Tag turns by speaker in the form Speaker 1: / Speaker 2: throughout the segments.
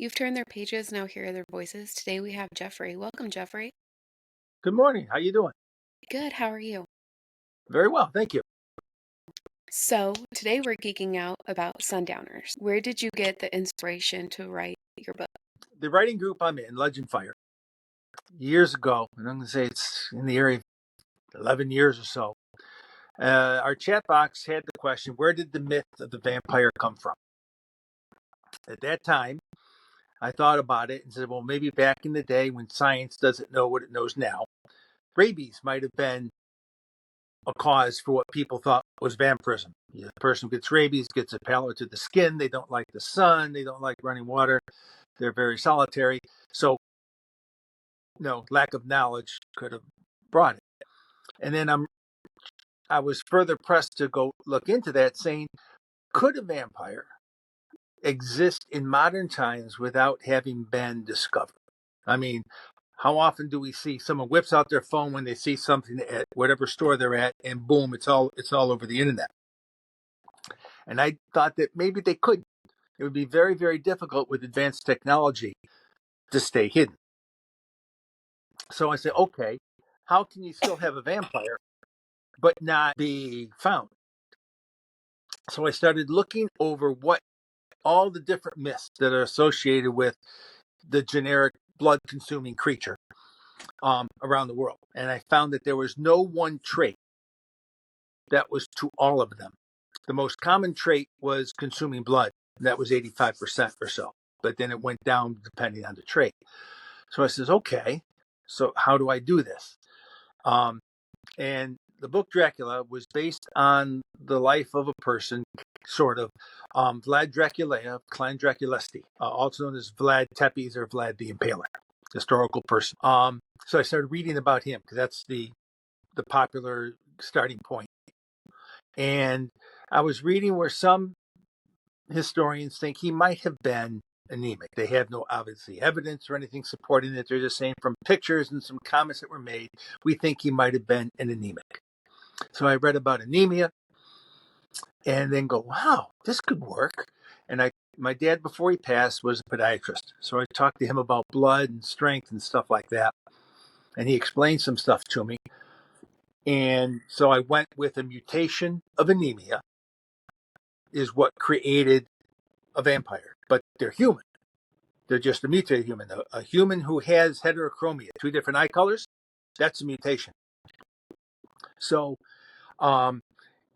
Speaker 1: You've turned their pages, now hear their voices. Today we have Jeffrey. Welcome, Jeffrey.
Speaker 2: Good morning. How you doing?
Speaker 1: Good, how are you?
Speaker 2: Very well, thank you.
Speaker 1: So, today we're geeking out about sundowners. Where did you get the inspiration to write your book?
Speaker 2: The writing group I'm in, Legend Fire, years ago, and I'm going to say it's in the area of 11 years or so, our chat box had the question, where did the myth of the vampire come from? At that time, I thought about it and said, well, maybe back in the day when science doesn't know what it knows now, rabies might have been a cause for what people thought was vampirism. The person who gets rabies gets a pallor to the skin. They don't like the sun. They don't like running water. They're very solitary. So, lack of knowledge could have brought it. And then I was further pressed to go look into that, saying, could a vampire exist in modern times without having been discovered? I mean, how often do we see someone whips out their phone when they see something at whatever store they're at, and boom, it's all over the internet? And I thought that maybe they could. It would be very, very difficult with advanced technology to stay hidden. So I said, okay, how can you still have a vampire but not be found? So I started looking over what all the different myths that are associated with the generic blood consuming creature around the world. And I found that there was no one trait that was to all of them. The most common trait was consuming blood. And that was 85% or so. But then it went down depending on the trait. So I says, okay, so how do I do this? And the book Dracula was based on the life of a person, sort of, Vlad Dracula, Clan Draculesti, also known as Vlad Tepes or Vlad the Impaler, historical person. So I started reading about him because that's the popular starting point. And I was reading where some historians think he might have been anemic. They have no obviously evidence or anything supporting it. They're just saying from pictures and some comments that were made, we think he might have been an anemic. So I read about anemia and then go, wow, this could work. And my dad, before he passed, was a podiatrist. So I talked to him about blood and strength and stuff like that. And he explained some stuff to me. And so I went with a mutation of anemia is what created a vampire. But they're human. They're just a mutated human. A human who has heterochromia, two different eye colors, that's a mutation. So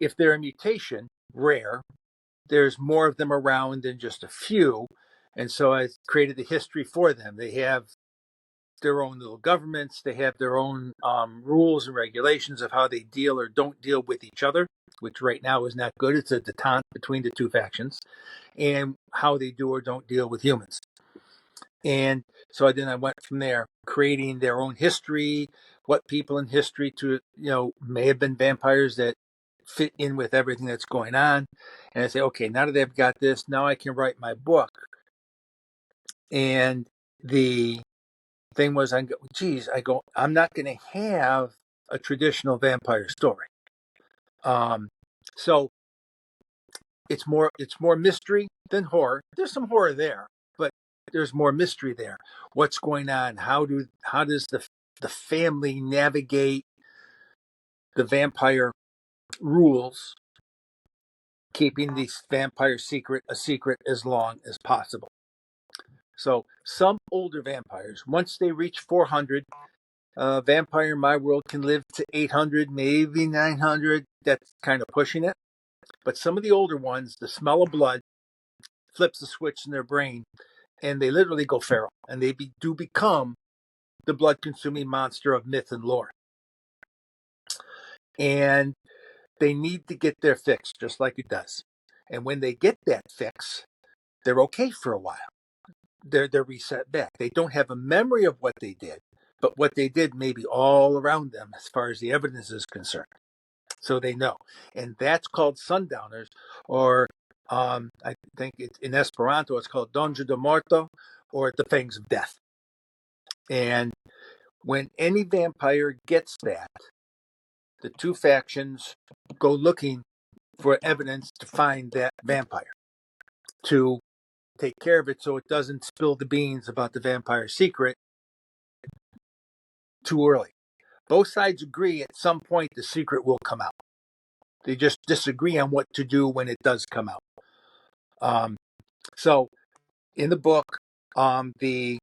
Speaker 2: if they're a mutation, rare, there's more of them around than just a few. And so I created the history for them. They have their own little governments. They have their own rules and regulations of how they deal or don't deal with each other, which right now is not good. It's a detente between the two factions, and how they do or don't deal with humans. And so then I went from there, creating their own history, what people in history may have been vampires that fit in with everything that's going on. And I say, okay, now that they've got this, now I can write my book. And the thing was, I'm not going to have a traditional vampire story. So it's more mystery than horror. There's some horror there, but there's more mystery there. What's going on? How does the family navigate the vampire rules, keeping the vampire secret a secret as long as possible? So some older vampires, once they reach 400, vampire in my world can live to 800, maybe 900. That's kind of pushing it. But some of the older ones, the smell of blood flips the switch in their brain, and they literally go feral, and they do become the blood-consuming monster of myth and lore. And they need to get their fix, just like it does. And when they get that fix, they're okay for a while. They're reset back. They don't have a memory of what they did, but what they did may be all around them as far as the evidence is concerned. So they know. And that's called sundowners, or I think in Esperanto it's called Donja de Morto, or the Fangs of Death. And when any vampire gets that, the two factions go looking for evidence to find that vampire, to take care of it so it doesn't spill the beans about the vampire secret too early. Both sides agree at some point the secret will come out. They just disagree on what to do when it does come out. So in the book, the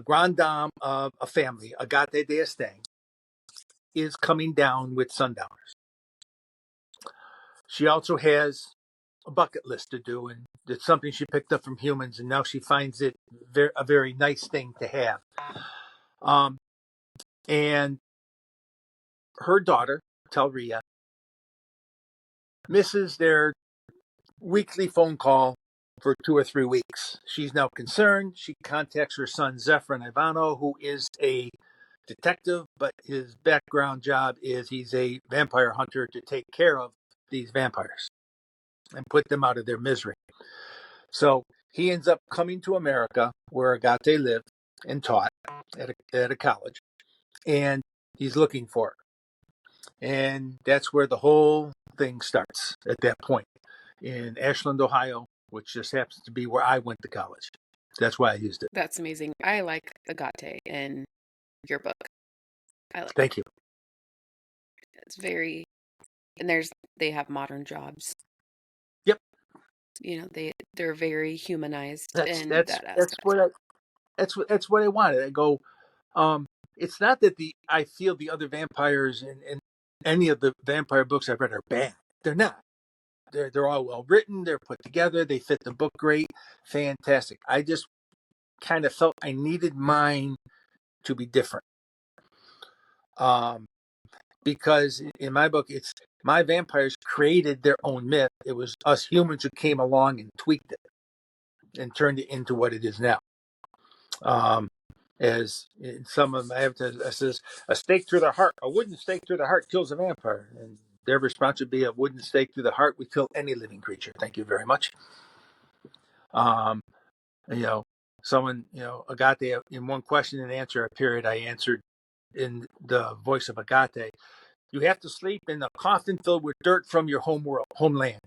Speaker 2: grand dame of a family, Agate de Estang, is coming down with sundowners. She also has a bucket list to do, and it's something she picked up from humans, and now she finds it a very nice thing to have. And her daughter, Telria, misses their weekly phone call for 2 or 3 weeks. She's now concerned. She contacts her son, Zephyrin Ivano, who is a detective, but his background job is he's a vampire hunter to take care of these vampires and put them out of their misery. So he ends up coming to America, where Agate lived and taught at a college, and he's looking for her. And that's where the whole thing starts at that point in Ashland, Ohio, which just happens to be where I went to college. That's why I used it.
Speaker 1: That's amazing. I like Agate in your book. I like
Speaker 2: Thank
Speaker 1: it.
Speaker 2: you.
Speaker 1: It's very, and they have modern jobs.
Speaker 2: Yep.
Speaker 1: They're very humanized
Speaker 2: That's
Speaker 1: in
Speaker 2: that's
Speaker 1: that
Speaker 2: that's
Speaker 1: aspect.
Speaker 2: what I that's what I wanted. I go, it's not that I feel the other vampires in any of the vampire books I've read are bad. They're not. They're all well written. They're put together. They fit the book great. Fantastic. I just kind of felt I needed mine to be different. Because in my book, it's my vampires created their own myth. It was us humans who came along and tweaked it and turned it into what it is now. As in some of them, I have to, it says a stake through the heart, a wooden stake through the heart kills a vampire, and their response would be a wooden stake through the heart would kill any living creature. Thank you very much. Um, you know, someone, Agate, in one question and answer period, I answered in the voice of Agate. You have to sleep in a coffin filled with dirt from your homeland.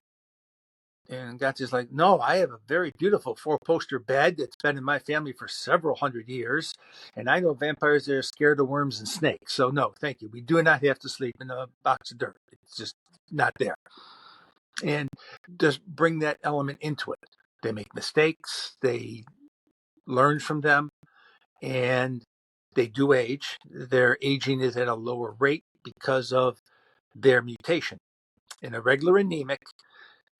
Speaker 2: And Agate's like, no, I have a very beautiful 4-poster bed that's been in my family for several hundred years. And I know vampires that are scared of worms and snakes. So no, thank you. We do not have to sleep in a box of dirt. It's just not there. And just bring that element into it. They make mistakes. They learn from them. And they do age. Their aging is at a lower rate because of their mutation. In a regular anemic,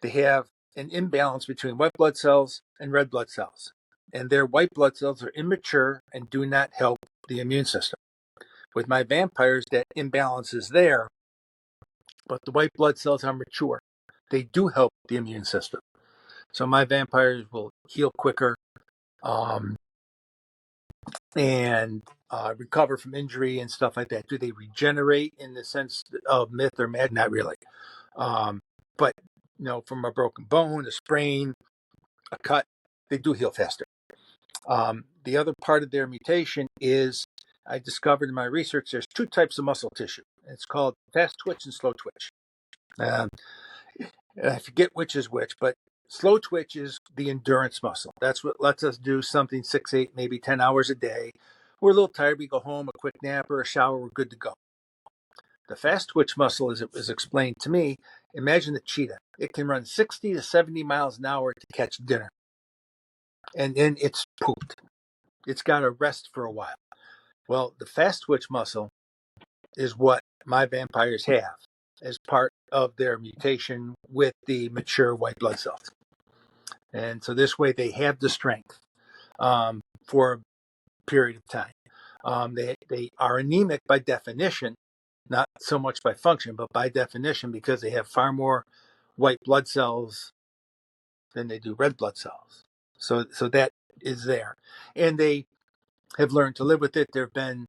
Speaker 2: they have an imbalance between white blood cells and red blood cells. And their white blood cells are immature and do not help the immune system. With my vampires, that imbalance is there, but the white blood cells are mature. They do help the immune system. So my vampires will heal quicker, um, and recover from injury and stuff like that. Do they regenerate in the sense of myth or magic? Not really. But from a broken bone, a sprain, a cut, they do heal faster. The other part of their mutation is I discovered in my research there's 2 types of muscle tissue. It's called fast twitch and slow twitch. Um, I forget which is which, but slow twitch is the endurance muscle. That's what lets us do something 6, 8, maybe 10 hours a day. We're a little tired. We go home, a quick nap or a shower, we're good to go. The fast twitch muscle, as it was explained to me, imagine the cheetah. It can run 60 to 70 miles an hour to catch dinner. And then it's pooped. It's got to rest for a while. Well, the fast twitch muscle is what my vampires have as part of their mutation with the mature white blood cells. And so this way they have the strength for a period of time. They are anemic by definition, not so much by function, but by definition because they have far more white blood cells than they do red blood cells. So that is there. And they have learned to live with it. There have been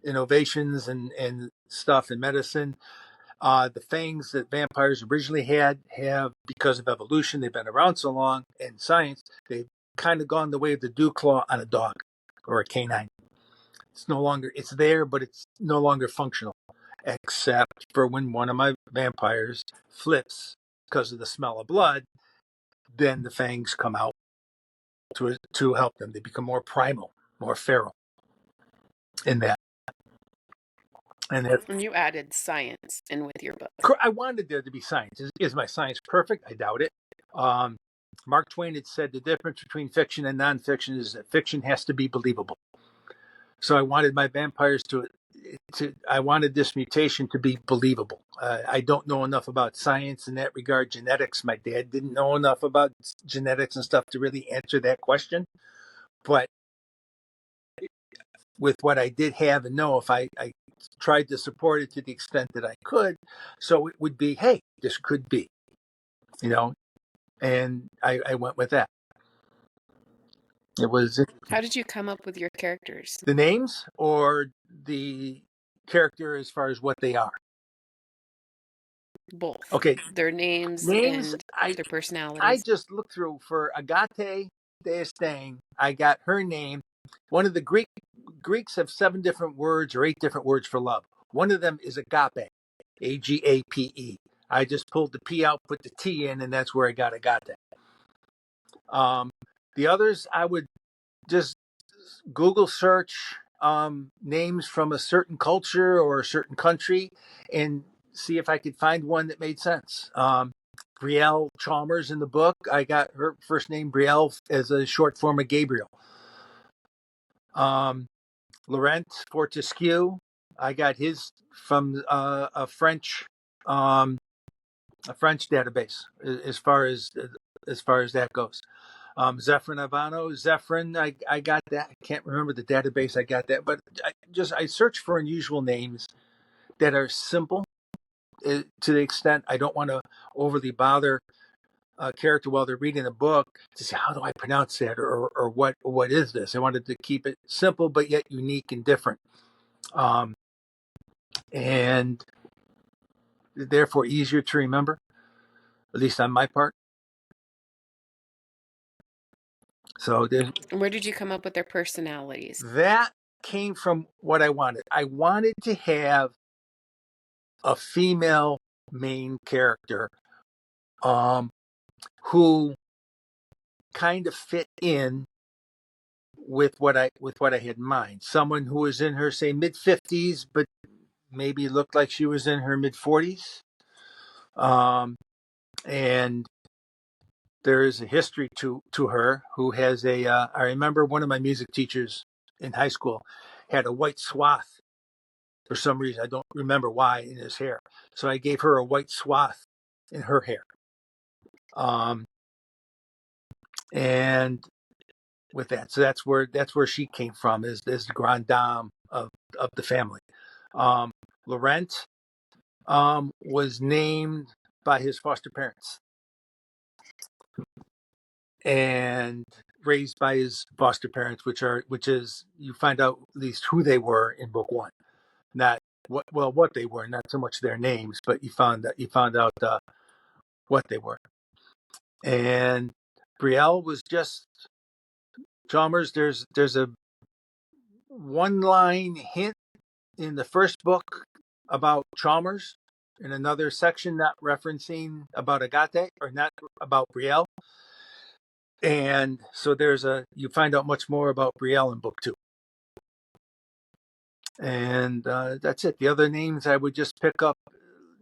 Speaker 2: innovations and stuff in medicine. The fangs that vampires originally had have, because of evolution, they've been around so long, and science, they've kind of gone the way of the dew claw on a dog or a canine. It's there, but it's no longer functional, except for when one of my vampires flips because of the smell of blood, then the fangs come out to help them. They become more primal, more feral in that. And if,
Speaker 1: And you added science in with your book.
Speaker 2: I wanted there to be science. Is my science perfect? I doubt it. Um, Mark Twain had said the difference between fiction and nonfiction is that fiction has to be believable. So I wanted my vampires I wanted this mutation to be believable. I don't know enough about science in that regard, genetics. My dad didn't know enough about genetics and stuff to really answer that question. But with what I did have and know, if I tried to support it to the extent that I could, so it would be, hey, this could be, you know, and I went with that. It was
Speaker 1: How did you come up with your characters?
Speaker 2: the names or the character as far as what they are.
Speaker 1: Both.
Speaker 2: Okay,
Speaker 1: Their names
Speaker 2: names.
Speaker 1: and
Speaker 2: I
Speaker 1: their
Speaker 2: I
Speaker 1: personalities.
Speaker 2: just looked through for Agate de Estang. I got her name. One of the Greeks have 7 different words or 8 different words for love. One of them is agape, Agape. I just pulled the P out, put the T in, and that's where I got Agate. The others, I would just Google search names from a certain culture or a certain country and see if I could find one that made sense. Brielle Chalmers in the book, I got her first name Brielle as a short form of Gabriel. Laurent Fortescue, I got his from a French database as far as that goes. Zephyrin Ivano, Zephyrin, I got that. I can't remember the database I got that, but I search for unusual names that are simple to the extent I don't want to overly bother a character while they're reading the book to say how do I pronounce that or what is this. I wanted to keep it simple but yet unique and different, and therefore easier to remember, at least on my part. So
Speaker 1: Where did you come up with their personalities?
Speaker 2: that came from what I wanted. I wanted to have a female main character who kind of fit in with what I had in mind. Someone who was in her say mid 50s, but maybe looked like she was in her mid 40s. And there is a history to her who has a. I remember one of my music teachers in high school had a white swath for some reason. I don't remember why in his hair. So I gave her a white swath in her hair. And with that, so that's where she came from is the grand dame of the family. Laurent was named by his foster parents and raised by his foster parents, which is you find out at least who they were in book 1, not what they were, not so much their names, but you found out what they were. And Brielle was just Chalmers. There's a one line hint in the first book about Chalmers, in another section not referencing about Agate or not about Brielle. And so you find out much more about Brielle in book 2. And that's it. The other names I would just pick up,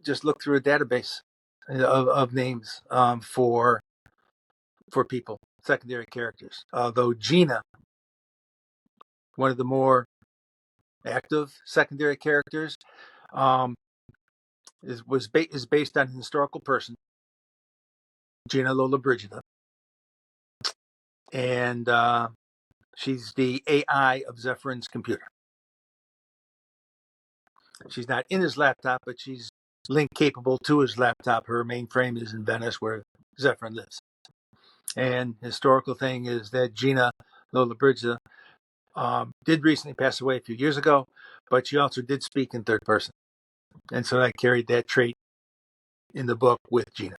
Speaker 2: just look through a database of names for people, secondary characters. Although Gina, one of the more active secondary characters, is based on a historical person, Gina Lollobrigida, and she's the AI of Zephyr's computer. She's not in his laptop, but she's link capable to his laptop. Her mainframe is in Venice, where Zephyr lives. And historical thing is that Gina Lollobrigida did recently pass away a few years ago, but she also did speak in third person, and so I carried that trait in the book with Gina.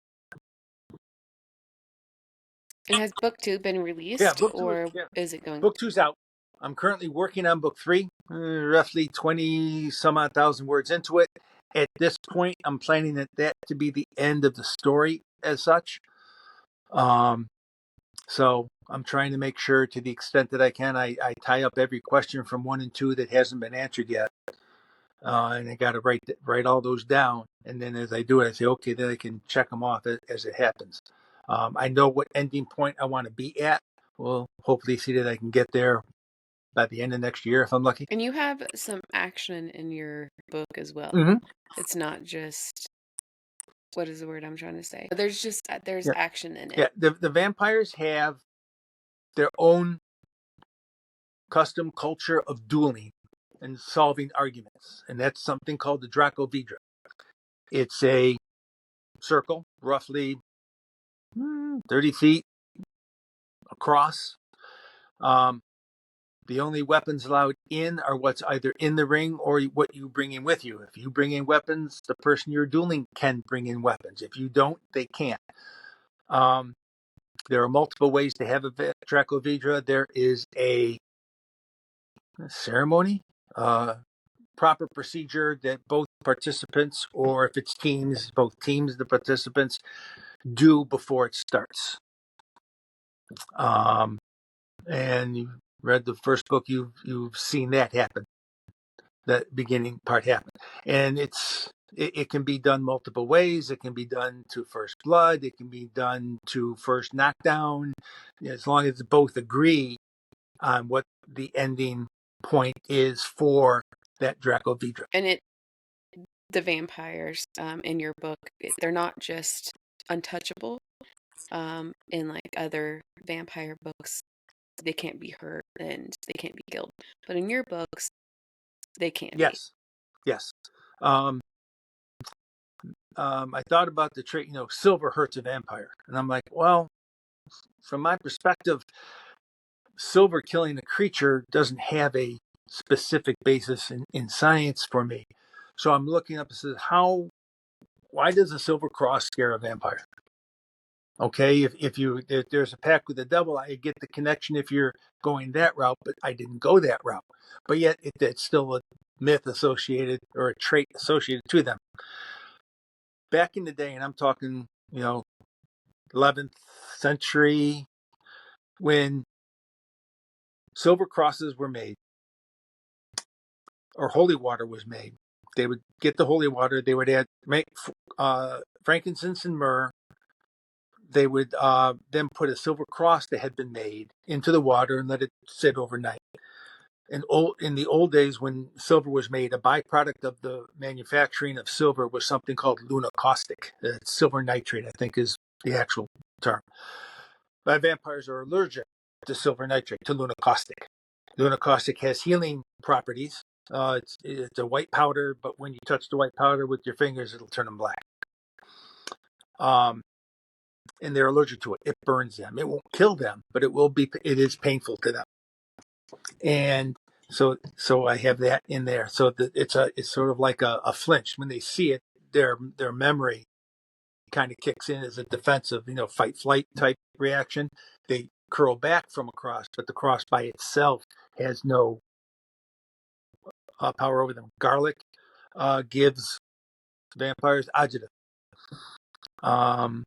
Speaker 1: And has book 2 been
Speaker 2: Yeah,
Speaker 1: released
Speaker 2: book two.
Speaker 1: or
Speaker 2: Yeah,
Speaker 1: is it going?
Speaker 2: book two's out. I'm currently working on book 3, roughly 20 some odd thousand words into it. At this point, I'm planning that to be the end of the story as such. So I'm trying to make sure, to the extent that I can, I tie up every question from 1 and 2 that hasn't been answered yet. And I got to write all those down. And then as I do it, I say, okay, then I can check them off as it happens. I know what ending point I want to be at. We'll hopefully see that I can get there by the end of next year if I'm lucky.
Speaker 1: And you have some action in your book as well.
Speaker 2: Mm-hmm.
Speaker 1: It's not just what is the word I'm trying to say? There's just there's
Speaker 2: Yeah,
Speaker 1: action in it.
Speaker 2: yeah. The vampires have their own custom culture of dueling and solving arguments, and that's something called the Dracovidra. It's a circle, roughly 30 feet across. Um, the only weapons allowed in are what's either in the ring or what you bring in with you. If you bring in weapons, the person you're dueling can bring in weapons. If you don't, they can't. Um, there are multiple ways to have a Dracovidra. There is a ceremony, proper procedure that both participants, or if it's teams, both teams, the participants, do before it starts. Um, and you've read the first book, you've seen that happen. That beginning part happen, and it can be done multiple ways. It can be done to first blood. It can be done to first knockdown, as long as both agree on what the ending point is for that Dracovidra.
Speaker 1: And the vampires in your book, they're not just untouchable. In like other vampire books, they can't be hurt and they can't be killed. But in your books, they can be.
Speaker 2: Yes, yes. Um, I thought about the trait, silver hurts a vampire. And I'm like, well, from my perspective, silver killing a creature doesn't have a specific basis in science for me. So I'm looking up and says, why does a silver cross scare a vampire? Okay, if there's a pact with the devil, I get the connection if you're going that route, but I didn't go that route. But yet it's still a myth associated, or a trait associated to them. Back in the day, and I'm talking, 11th century, when silver crosses were made or holy water was made, they would get the holy water, they would make frankincense and myrrh. They would then put a silver cross that had been made into the water and let it sit overnight. In the old days, when silver was made, a byproduct of the manufacturing of silver was something called lunacaustic. Silver nitrate, I think, is the actual term. But vampires are allergic to silver nitrate, to lunacaustic. Lunacaustic has healing properties. It's a white powder, but when you touch the white powder with your fingers, it'll turn them black. And they're allergic to it. It burns them. It won't kill them, but it is painful to them. And so I have that in there. So it's sort of like a flinch when they see it. Their memory kind of kicks in as a defensive, fight flight type reaction. They curl back from a cross, but the cross by itself has no power over them. Garlic gives vampires agita. Um,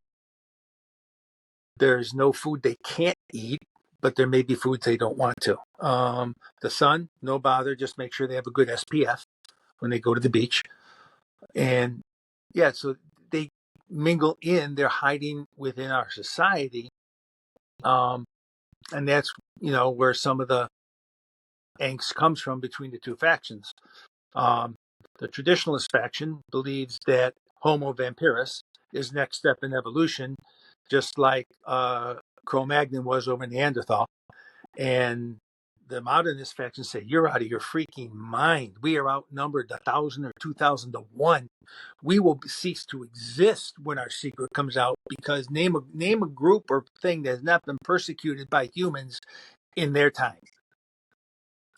Speaker 2: there's no food they can't eat, but there may be foods they don't want to. The sun, no bother. Just make sure they have a good SPF when they go to the beach. And yeah, so they mingle in. They're hiding within our society, and that's where some of the angst comes from between the two factions. The traditionalist faction believes that Homo vampirus is next step in evolution, just like Cro-Magnon was over Neanderthal. And the modernist faction say, you're out of your freaking mind. We are outnumbered 1,000 or 2,000 to 1. We will cease to exist when our secret comes out, because name a group or thing that has not been persecuted by humans in their time.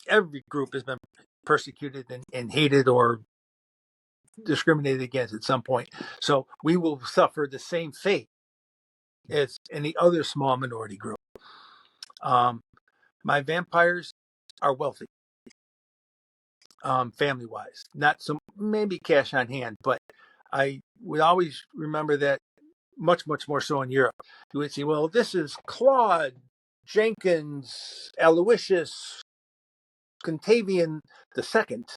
Speaker 2: Every group has been persecuted and hated or discriminated against at some point. So we will suffer the same fate as any other small minority group. My vampires are wealthy, family wise, not so maybe cash on hand, but I would always remember that much, much more so in Europe. You would say, well, this is Claude. Jenkins, Aloysius, Contavian the second,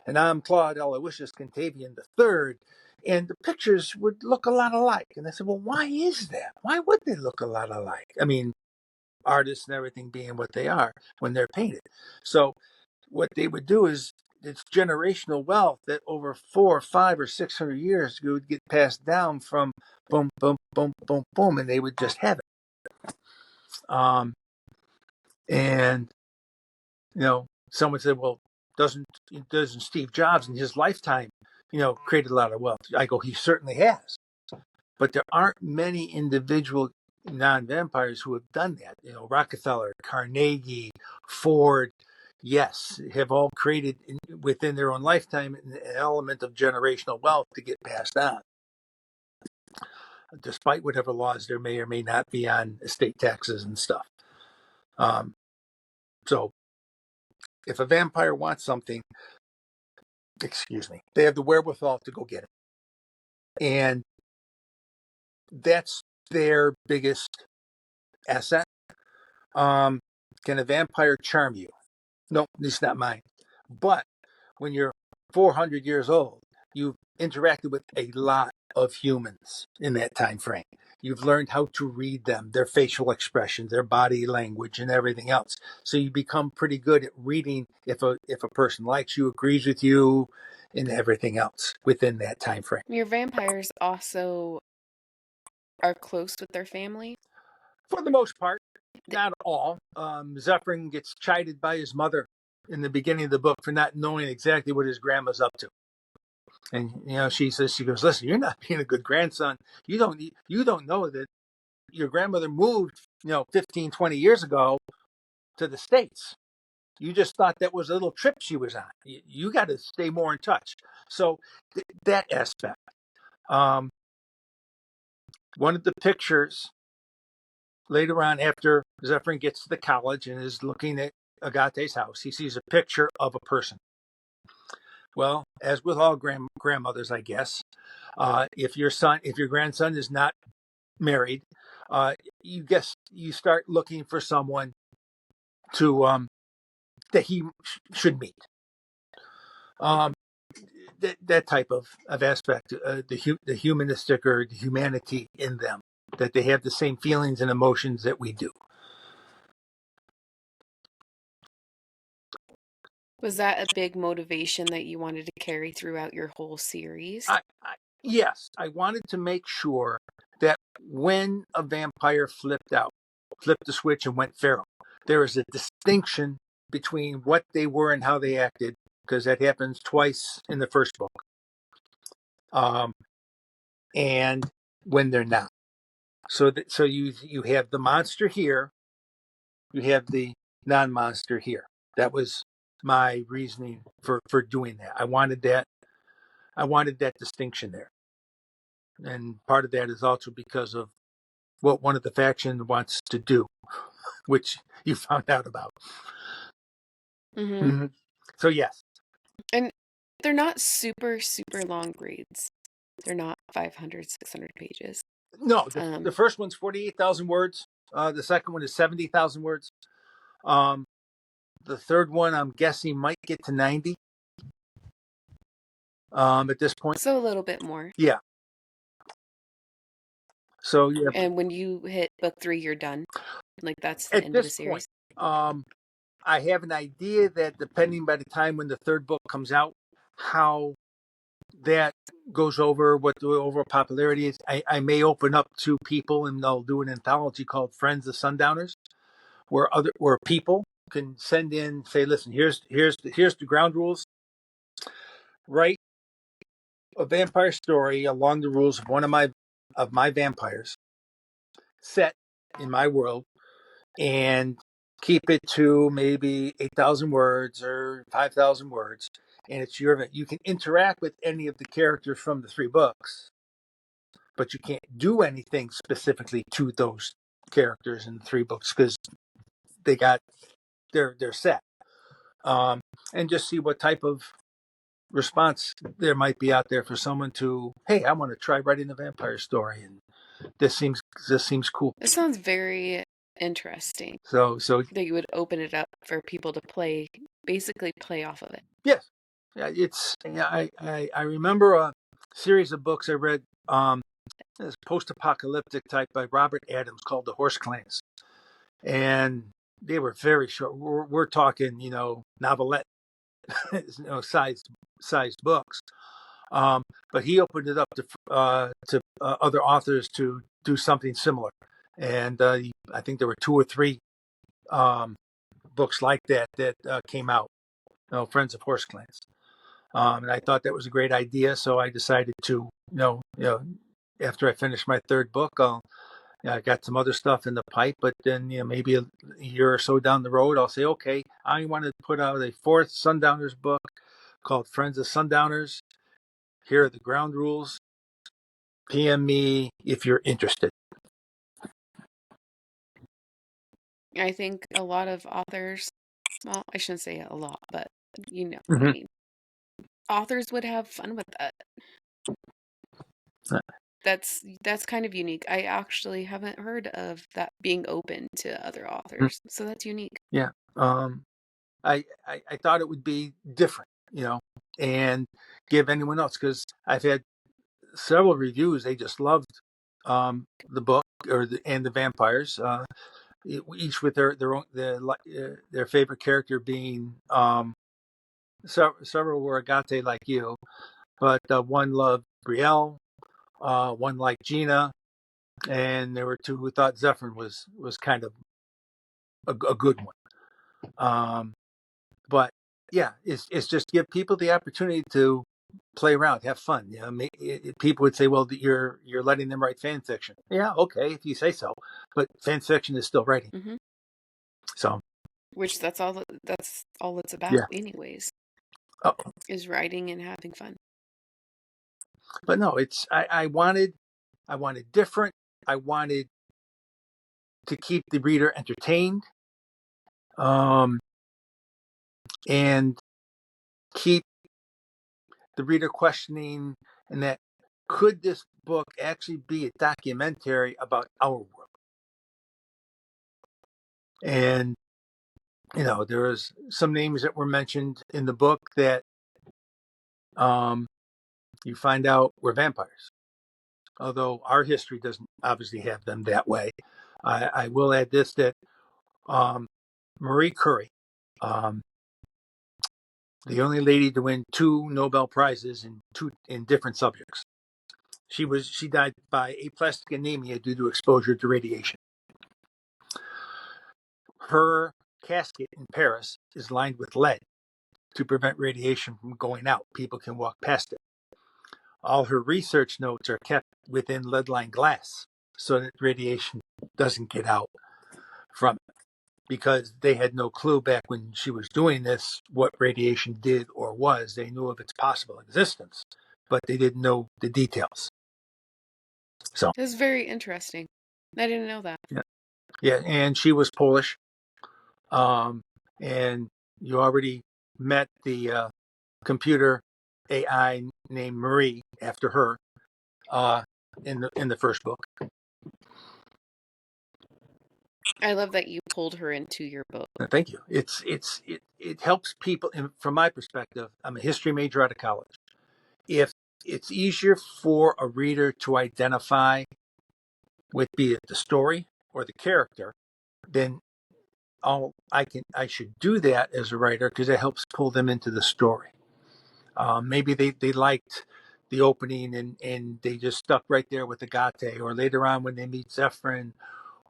Speaker 2: and I'm Claude Aloysius Contavian the third. And the pictures would look a lot alike. And I said, well, why is that? Why would they look a lot alike? I mean, artists and everything being what they are when they're painted. So what they would do is it's generational wealth that over 400, 500, or 600 years would get passed down from boom, boom, boom, boom, boom, and they would just have it. And someone said, well, doesn't Steve Jobs in his lifetime, create a lot of wealth? I go, he certainly has, but there aren't many individual non-vampires who have done that. Rockefeller, Carnegie, Ford, yes, have all created within their own lifetime an element of generational wealth to get passed on, despite whatever laws there may or may not be on estate taxes and stuff. So if a vampire wants something, they have the wherewithal to go get it. And that's their biggest asset. Can a vampire charm you? No, at least not mine. But when you're 400 years old, you've interacted with a lot of humans in that time frame. You've learned how to read them, their facial expressions, their body language, and everything else. So you become pretty good at reading if a person likes you, agrees with you, and everything else within that time frame.
Speaker 1: Your vampires also are close with their family.
Speaker 2: For the most part,
Speaker 1: Th-
Speaker 2: not all. Zephyrin gets chided by his mother in the beginning of the book for not knowing exactly what his grandma's up to. And she goes, listen, you're not being a good grandson. You don't know that your grandmother moved 15, 20 years ago to the States. You just thought that was a little trip she was on. You got to stay more in touch. So that aspect. One of the pictures later on, after Zephyrin gets to the college and is looking at Agate's house, he sees a picture of a person. Well, as with all grandmothers, I guess, if your grandson is not married, you start looking for someone to that he should meet. That type of aspect, the humanistic or the humanity in them, that they have the same feelings and emotions that we do.
Speaker 1: Was that a big motivation that you wanted to carry throughout your whole series?
Speaker 2: Yes, I wanted to make sure that when a vampire flipped the switch and went feral, there is a distinction between what they were and how they acted, because that happens twice in the first book. And when they're not. So you have the monster here, you have the non-monster here. That was my reasoning for doing that. I wanted that distinction there. And part of that is also because of what one of the factions wants to do, which you found out about.
Speaker 1: Mm-hmm.
Speaker 2: Mm-hmm. So yes.
Speaker 1: And they're not super, super long reads. They're not 500, 600 pages.
Speaker 2: No, the first one's 48,000 words. The second one is 70,000 words. The third one, I'm guessing, might get to 90 at this point.
Speaker 1: So a little bit more.
Speaker 2: Yeah. So yeah.
Speaker 1: And when you hit book 3, you're done. Like that's the
Speaker 2: At
Speaker 1: end of the
Speaker 2: this point,
Speaker 1: series.
Speaker 2: I have an idea that depending by the time when the third book comes out, how that goes over, what the overall popularity is. I may open up to people and they'll do an anthology called Friends of Sundowners, where people can send in, say, listen, here's the ground rules. Write a vampire story along the rules of one of my vampires set in my world, and keep it to maybe 8,000 words or 5,000 words. And it's your event. You can interact with any of the characters from the 3 books, but you can't do anything specifically to those characters in the 3 books because they're set. And just see what type of response there might be out there for someone to, hey, I want to try writing a vampire story, and this seems cool.
Speaker 1: This sounds very Interesting
Speaker 2: So
Speaker 1: that you would open it up for people to play, basically play off of it.
Speaker 2: yes, yeah, it's yeah. I remember a series of books I read. This post-apocalyptic type by Robert Adams called The Horse Clans, and they were very short. We're talking, novelette, sized books. But he opened it up to other authors to do something similar, and I think there were two or three um, books like that came out. Friends of Horse Clans, and I thought that was a great idea. So I decided to, after I finished my third book, I got some other stuff in the pipe. But then, maybe a year or so down the road, I'll say, okay, I want to put out a fourth Sundowners book called Friends of Sundowners. Here are the ground rules. PM me if you're interested.
Speaker 1: I think a lot of authors, well, I shouldn't say a lot, but you know what I
Speaker 2: Mm-hmm.
Speaker 1: mean. Authors would have fun with that. That's kind of unique. I actually haven't heard of that being open to other authors. So that's unique.
Speaker 2: Yeah. I thought it would be different, and give anyone else, because I've had several reviews. They just loved the book and the vampires, each with their own their favorite character being several were Agate like you, but one loved Brielle, one liked Gina, and there were two who thought Zephyr was kind of a good one. But yeah, it's just give people the opportunity to play around, have fun. People would say, "Well, you're letting them write fan fiction." Yeah, okay, if you say so, but fan fiction is still writing.
Speaker 1: Hmm.
Speaker 2: So
Speaker 1: Which that's all it's about
Speaker 2: yeah,
Speaker 1: anyways,
Speaker 2: oh,
Speaker 1: is writing and having fun.
Speaker 2: but no, it's I wanted different. I wanted to keep the reader entertained, um, and keep the reader questioning, and that could this book actually be a documentary about our world? And there was some names that were mentioned in the book that um, you find out were vampires, although our history doesn't obviously have them that way. I will add this, that um, Marie Curie, um, the only lady to win two Nobel Prizes in different subjects. She died by aplastic anemia due to exposure to radiation. Her casket in Paris is lined with lead to prevent radiation from going out. People can walk past it. All her research notes are kept within lead-lined glass so that radiation doesn't get out from it, because they had no clue back when she was doing this what radiation did or was. They knew of its possible existence, but they didn't know the details. So
Speaker 1: This is very interesting. I didn't know that.
Speaker 2: yeah, yeah, and she was Polish, and you already met the computer AI named Marie after her uh, in the first book.
Speaker 1: I love that you pulled her into your book.
Speaker 2: Thank you. It helps people. And from my perspective, I'm a history major out of college. If it's easier for a reader to identify with, be it the story or the character, then I should do that as a writer, because it helps pull them into the story. Maybe they liked the opening, and they just stuck right there with Agate, or later on when they meet Zephyrin,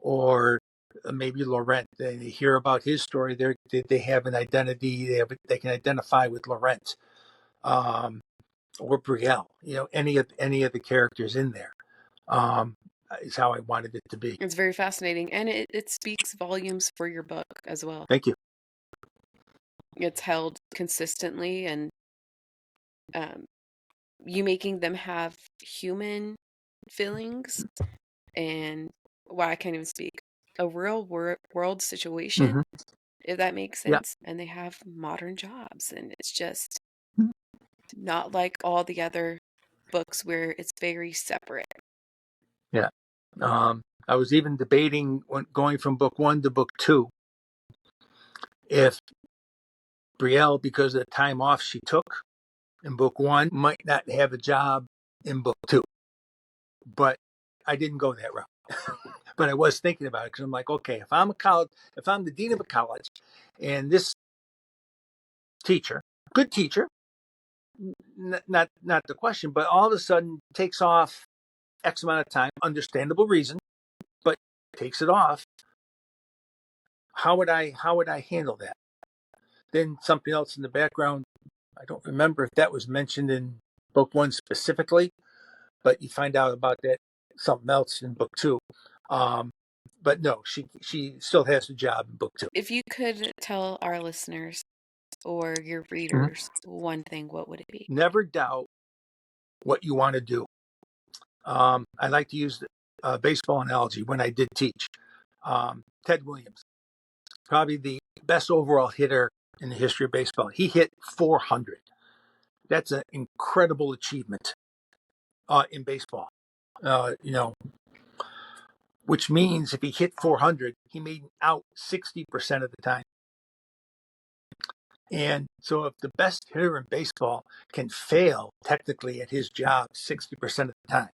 Speaker 2: or maybe Laurent, they hear about his story. They have an identity. They can identify with Laurent, or Brielle. Any of the characters in there, um, is how I wanted it to be.
Speaker 1: It's very fascinating, and it speaks volumes for your book as well.
Speaker 2: Thank you.
Speaker 1: It's held consistently, and um, you making them have human feelings and why I can't even speak a real world situation,
Speaker 2: Hmm.
Speaker 1: if that makes
Speaker 2: Yeah.
Speaker 1: sense. And they have modern jobs, and it's just not like all the other books where it's very separate.
Speaker 2: Yeah. I was even debating going from book 1 to book 2 if Brielle, because of the time off she took in book 1, might not have a job in book 2. But I didn't go that route. But I was thinking about it because I'm like, okay, if I'm the dean of a college, and this teacher, good teacher, not the question, but all of a sudden takes off X amount of time, understandable reason, but takes it off. How would I handle that? Then something else in the background. I don't remember if that was mentioned in book 1 specifically, but you find out about that something else in book 2. Um, but no, she still has a job in book 2.
Speaker 1: If you could tell our listeners or your
Speaker 2: Mhm.
Speaker 1: readers one thing, what would it be?
Speaker 2: Never doubt what you want to do. I like to use the baseball analogy when I did teach. Ted Williams, probably the best overall hitter in the history of baseball. He hit 400. That's an incredible achievement in baseball. Which means if he hit 400, he made out 60% of the time. And so if the best hitter in baseball can fail technically at his job 60% of the time,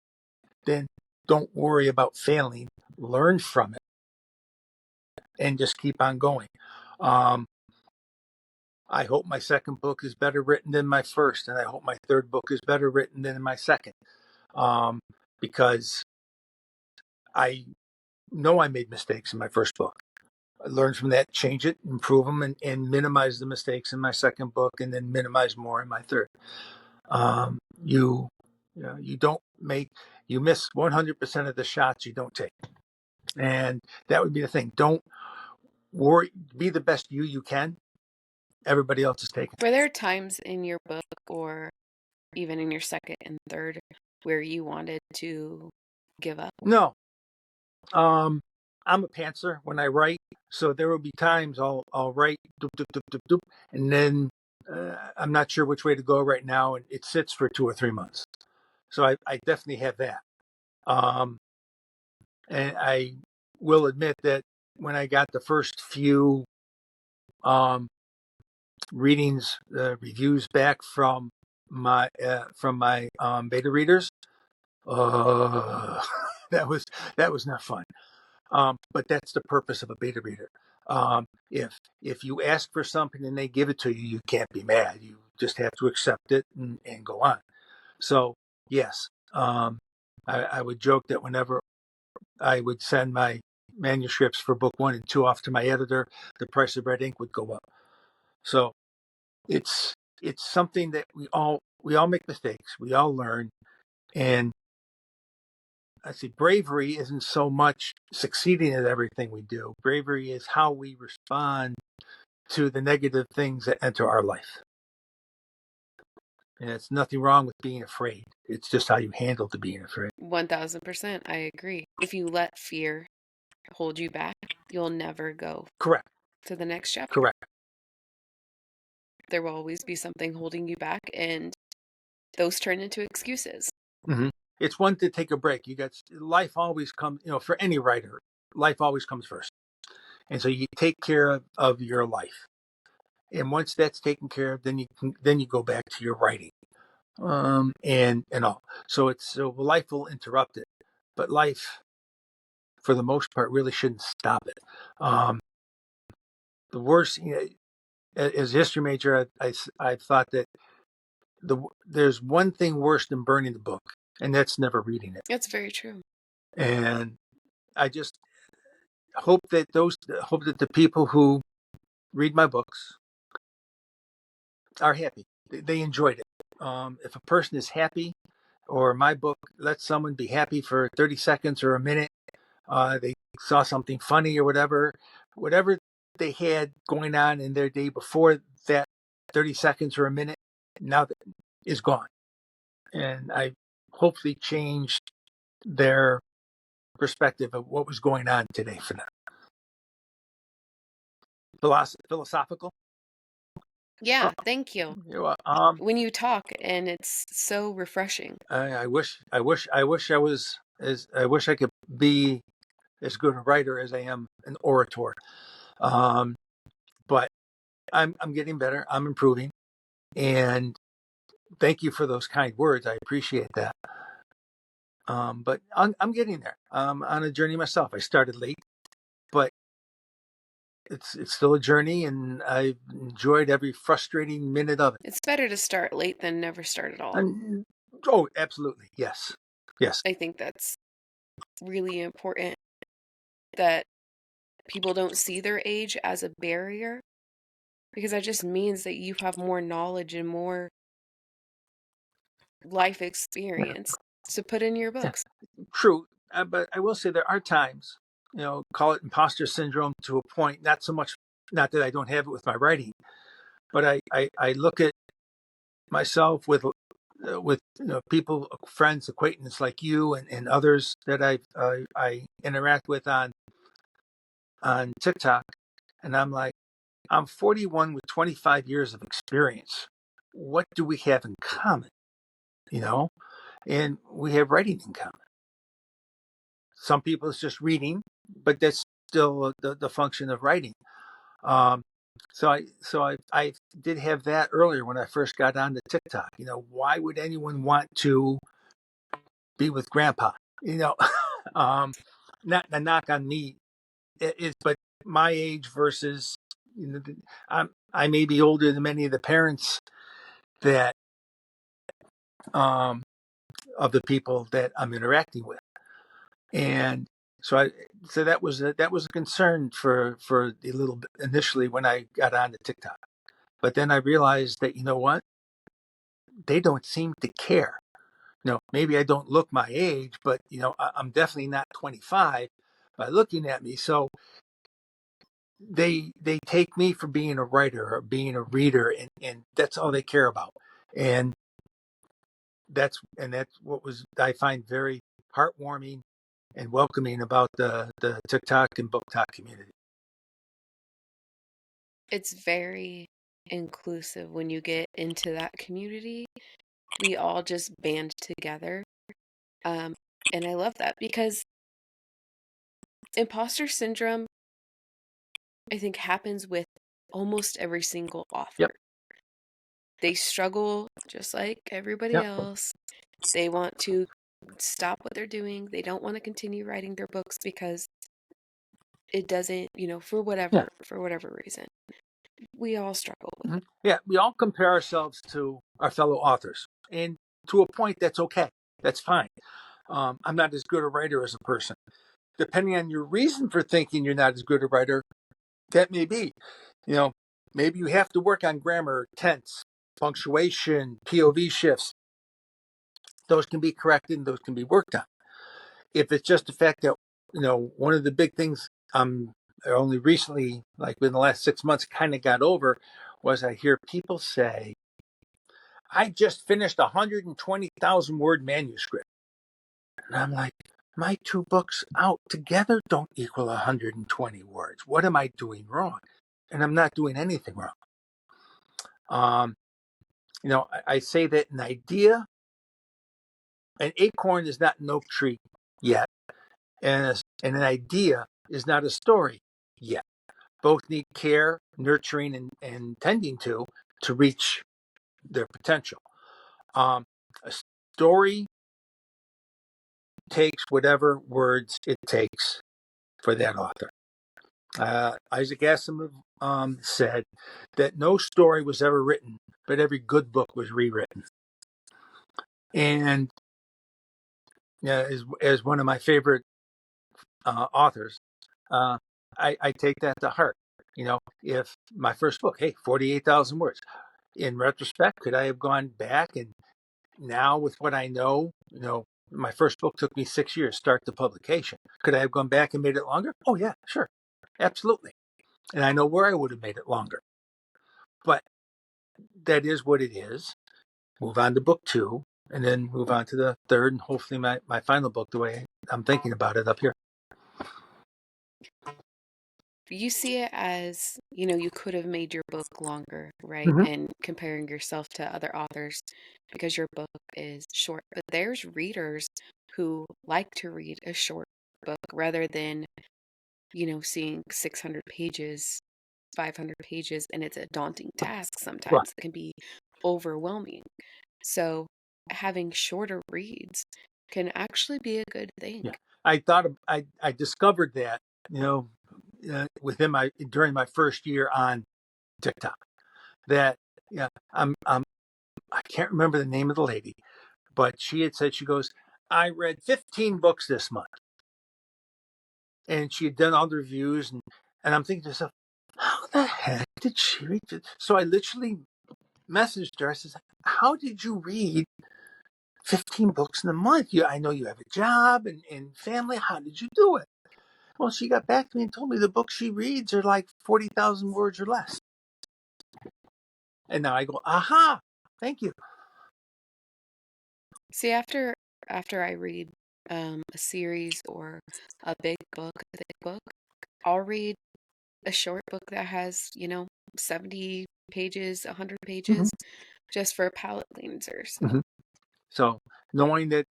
Speaker 2: then don't worry about failing. Learn from it and just keep on going. I hope my second book is better written than my first, and I hope my third book is better written than my second, because I know I made mistakes in my first book. I learned from that, change it, improve them, and minimize the mistakes in my second book, and then minimize more in my third. You know, you miss 100% of the shots you don't take, and that would be the thing. Don't worry. Be the best you can. Everybody else is taken.
Speaker 1: Were there times in your book or even in your second and third where you wanted to give up?
Speaker 2: No, I'm a pantser when I write, so there will be times I'll write doop, doop, doop, doop, doop, and then I'm not sure which way to go right now, and it sits for 2 or 3 months. So I definitely have that. Um, and I will admit that when I got the first few um, readings, reviews back from my beta readers, uh, that was not fun. But that's the purpose of a beta reader. If you ask for something and they give it to you, you can't be mad. You just have to accept it and go on. So yes, I would joke that whenever I would send my manuscripts for book 1 and 2 off to my editor, the price of red ink would go up. So it's something that we all make mistakes, we all learn, and I see bravery isn't so much succeeding at everything we do. Bravery is how we respond to the negative things that enter our life. And it's nothing wrong with being afraid. It's just how you handle the being afraid.
Speaker 1: 1000%. I agree. If you let fear hold you back, you'll never go
Speaker 2: Correct.
Speaker 1: to the next chapter.
Speaker 2: Correct.
Speaker 1: There will always be something holding you back, and those turn into excuses.
Speaker 2: Mm-hmm. It's one to take a break. You got life always comes, for any writer, life always comes first. And so you take care of your life. And once that's taken care of, then you go back to your writing. And all. So life will interrupt it. But life, for the most part, really shouldn't stop it. The worst, as a history major, I thought that there's one thing worse than burning the book, and that's never reading it.
Speaker 1: That's very true.
Speaker 2: And I just hope that the people who read my books are happy. They enjoyed it. If a person is happy, or my book lets someone be happy for 30 seconds or a minute, they saw something funny or whatever they had going on in their day before that 30 seconds or a minute, now that is gone. And I hopefully changed their perspective of what was going on today for them. Philosophical?
Speaker 1: Yeah, thank you.
Speaker 2: You know,
Speaker 1: When you talk, and it's so refreshing.
Speaker 2: I wish I was as I wish I could be as good a writer as I am an orator. Um, but I'm getting better. I'm improving, and thank you for those kind words. I appreciate that. But I'm getting there. I'm on a journey myself. I started late, but it's still a journey, and I've enjoyed every frustrating minute of it.
Speaker 1: It's better to start late than never start at all.
Speaker 2: And oh, absolutely, yes, yes,
Speaker 1: I think that's really important that people don't see their age as a barrier because that just means that you have more knowledge and more life
Speaker 2: yeah,
Speaker 1: experience to put in your
Speaker 2: yeah.
Speaker 1: books.
Speaker 2: True. But I will say there are times, call it imposter syndrome to a point. Not so much, not that I don't have it with my writing, but I look at myself with people, friends, acquaintances like you and others that I interact with on TikTok, and I'm like, I'm 41 with 25 years of experience. What do we have in common? You know, and we have writing in common. Some people it's just reading, but that's still the function of writing. Um, so I did have that earlier when I first got onto TikTok. Why would anyone want to be with grandpa? You know, um, not a knock on me is, but my age versus I may be older than many of the parents that um, of the people that I'm interacting with, and so that was a concern for a little bit initially when I got onto TikTok, but then I realized that what they don't seem to care. Maybe I don't look my age, but I'm definitely not 25 by looking at me. So they take me for being a writer or being a reader, and that's all they care about. And that's what was I find very heartwarming and welcoming about the TikTok and book talk community.
Speaker 1: It's very inclusive when you get into that community. We all just band together. Um, and I love that because imposter syndrome, I think, happens with almost every single
Speaker 2: Yep.
Speaker 1: author. They struggle just like everybody
Speaker 2: Yep.
Speaker 1: else. They want to stop what they're doing. They don't want to continue writing their books because it doesn't,
Speaker 2: Yeah.
Speaker 1: for whatever reason. We all struggle with
Speaker 2: Mhm.
Speaker 1: it.
Speaker 2: Yeah. We all compare ourselves to our fellow authors, and to a point, that's okay. That's fine. I'm not as good a writer as a person. Depending on your reason for thinking you're not as good a writer, that may be. You know, Maybe you have to work on grammar, tense, punctuation, POV shifts. Those can be corrected and those can be worked on. If it's just the fact that, one of the big things only recently, like within the last 6 months, kind of got over was I hear people say, I just finished a 120,000 word manuscript. And I'm like, my two books out together don't equal 120 words. What am I doing wrong? And I'm not doing anything wrong. Um, I say that an acorn is not an oak tree yet, and an idea is not a story yet. Both need care, nurturing, and tending to reach their potential. A story takes whatever words it takes for that author. Isaac Asimov said that no story was ever written, but every good book was rewritten. And as one of my favorite authors, uh, I take that to heart. If my first book, hey, 48,000 words, in retrospect, could I have gone back and now with what I know, my first book took me 6 years, start to publication. Could I have gone back and made it longer? Oh, yeah, sure. Absolutely. And I know where I would have made it longer. But that is what it is. Move on to book two, and then move on to the third, and hopefully my final book, the way I'm thinking about it up here.
Speaker 1: You see it as, you could have made your book longer, right?
Speaker 2: Mm-hmm.
Speaker 1: And comparing yourself to other authors because your book is short. But there's readers who like to read a short book rather than, seeing 600 pages, 500 pages, and it's a daunting task
Speaker 2: Right.
Speaker 1: sometimes. It can be overwhelming. So having shorter reads can actually be a good thing.
Speaker 2: Yeah. I discovered that, you know, during my first year on TikTok, that, yeah, I can't remember the name of the lady, but she had said, she goes, I read 15 books this month. And she had done all the reviews, and I'm thinking to myself, how the heck did she read it? So I literally messaged her. I said, how did you read 15 books in a month? I know you have a job and family. How did you do it? Well, she got back to me and told me the books she reads are like 40,000 words or less. And now I go, aha, thank you.
Speaker 1: See, after I read a series or a big book, a thick book, I'll read a short book that has, 70 pages, 100
Speaker 2: Hmm.
Speaker 1: pages, just for palate cleansers.
Speaker 2: Hmm. So knowing that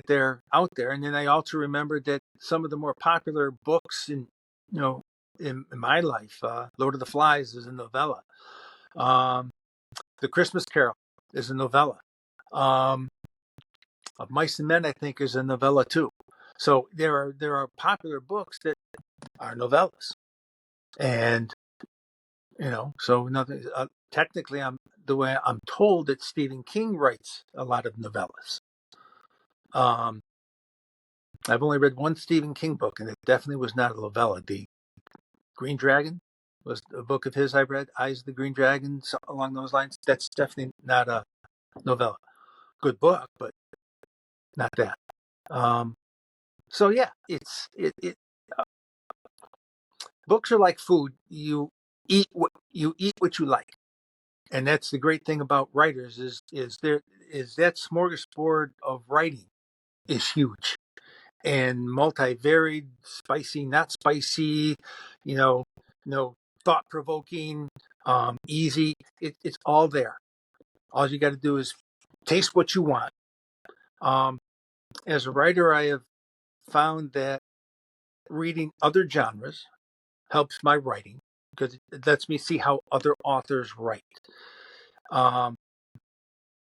Speaker 2: they're out there, and then I also remembered that some of the more popular books you know in my life, Lord of the Flies is a novella. Um, the Christmas Carol is a novella. Um, of Mice and Men, I think, is a novella too. So there are popular books that are novellas, and so nothing. Technically, I'm the way I'm told that Stephen King writes a lot of novellas. Um, I've only read one Stephen King book, and it definitely was not a novella. The Green Dragon was a book of his I read. Eyes of the Green Dragon, so along those lines. That's definitely not a novella. Good book, but not that. Um, so yeah, uh, books are like food. You eat what you like, and that's the great thing about writers is that smorgasbord of writing is huge and multi-varied, spicy, not spicy, you know, thought-provoking, easy. It's all there. All you got to do is taste what you want. Um, as a writer, I have found that reading other genres helps my writing because it lets me see how other authors write. Um,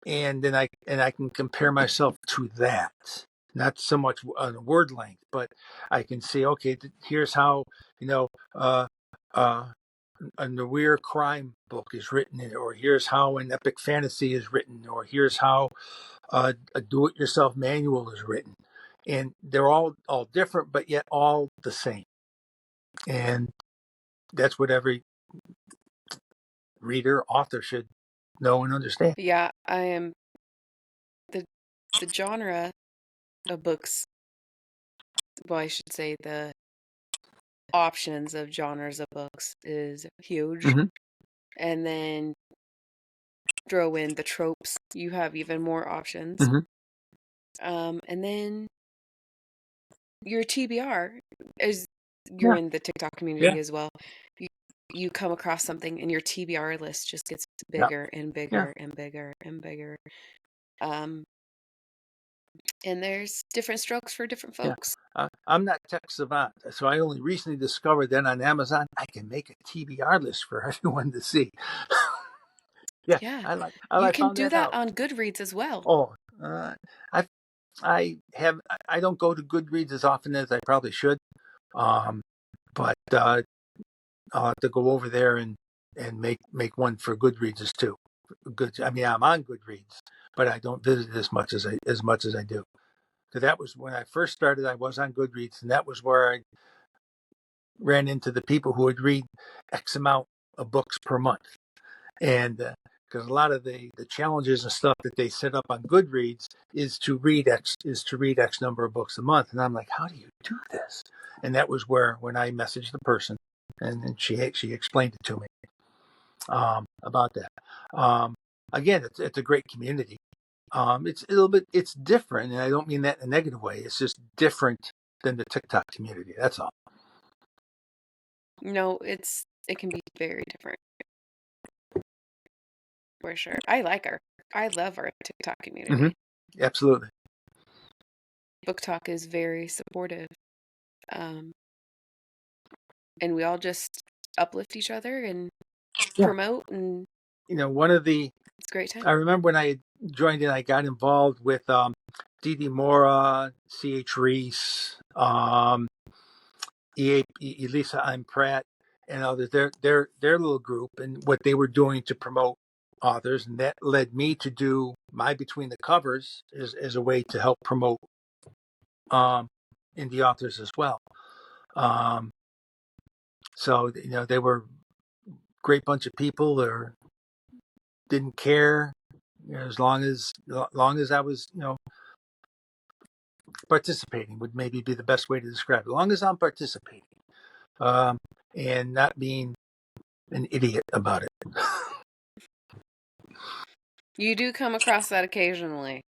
Speaker 2: and then I can compare myself to that. Not so much word length, but I can see, okay, here's how you know uh, uh, a noir crime book is written, or here's how an epic fantasy is written, or here's how a do-it-yourself manual is written, and they're all different, but yet all the same. And that's what every reader, author should know and understand.
Speaker 1: Yeah, I am the the genre of books, well, I should say the options of genres of books is huge.
Speaker 2: Hmm.
Speaker 1: And then throw in the tropes, you have even more options.
Speaker 2: Hmm.
Speaker 1: And then your TBR is you're
Speaker 2: Yeah,
Speaker 1: in the TikTok
Speaker 2: yeah,
Speaker 1: community as well. You you come across something and your TBR list just gets
Speaker 2: yeah,
Speaker 1: bigger and
Speaker 2: yeah.
Speaker 1: bigger and bigger and bigger. Um, and there's different strokes for different
Speaker 2: Yeah.
Speaker 1: folks.
Speaker 2: I'm not tech savant, so I only recently discovered that on Amazon I can make a TBR list for everyone to see. Yeah,
Speaker 1: Yeah. You
Speaker 2: I
Speaker 1: can
Speaker 2: found
Speaker 1: do
Speaker 2: that
Speaker 1: that
Speaker 2: out.
Speaker 1: on Goodreads as well.
Speaker 2: Oh, I I don't go to Goodreads as often as I probably should, um, but I'll have to go over there and make one for Goodreads too. Good. I mean, I'm on Goodreads, but I don't visit as much as I do. So that was when I first started. I was on Goodreads, and that was where I ran into the people who would read X amount of books per month. And because a lot of the challenges and stuff that they set up on Goodreads is to read X number of books a month. And I'm like, how do you do this? And that was where when I messaged the person, and then she explained it to me about that. Um, Again, it's a great community. It's a little bit it's different, and I don't mean that in a negative way. It's just different than the TikTok community. That's all.
Speaker 1: No, it can be very different for sure. I love our TikTok
Speaker 2: Hmm.
Speaker 1: community.
Speaker 2: Absolutely.
Speaker 1: Book Talk is very supportive. Um, and we all just uplift each other and
Speaker 2: Yeah.
Speaker 1: promote, and
Speaker 2: One of the
Speaker 1: it's a great time.
Speaker 2: I remember when I joined in, I got involved with Dee Dee Mora, C.H. Reese, Elisa I'm Pratt, and others. Their little group and what they were doing to promote authors, and that led me to do my Between the Covers as a way to help promote um, indie authors as well. Um, so they were a great bunch of people that didn't care, as long as I was participating would maybe be the best way to describe it. As long as I'm participating, um, and not being an idiot about it.
Speaker 1: You do come across that occasionally.